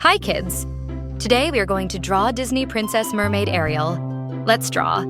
Hi kids! Today we are going to draw Disney Princess Mermaid Ariel. Let's draw.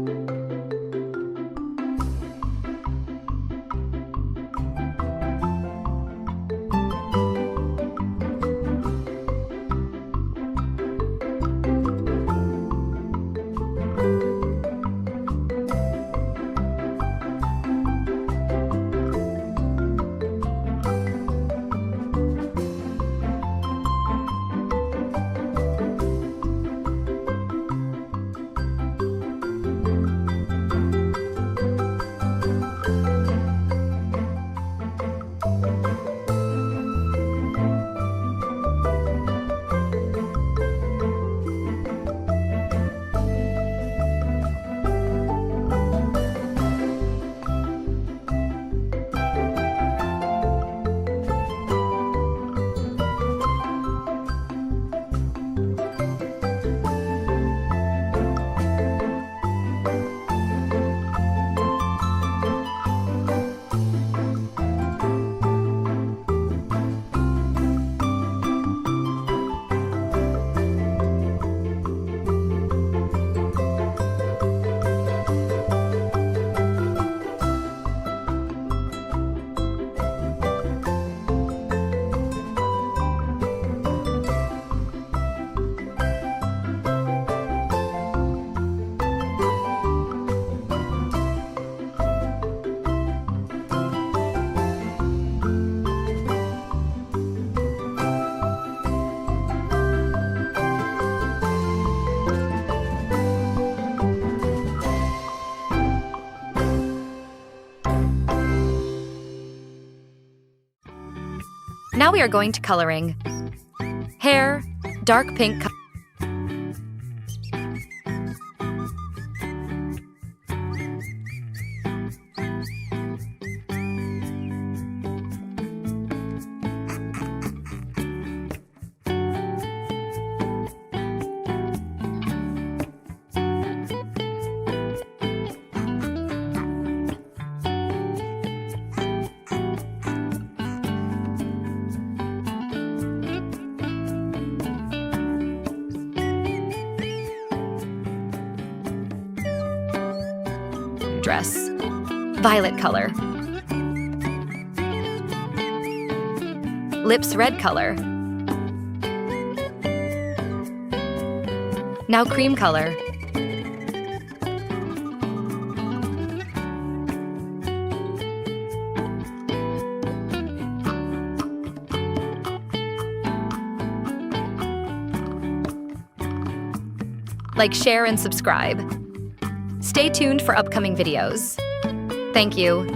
Now we are going to coloring. Hair, dark pink color. Dress, violet color. Lips red color. Now cream color. Like, share, and subscribe. Stay tuned for upcoming videos. Thank you.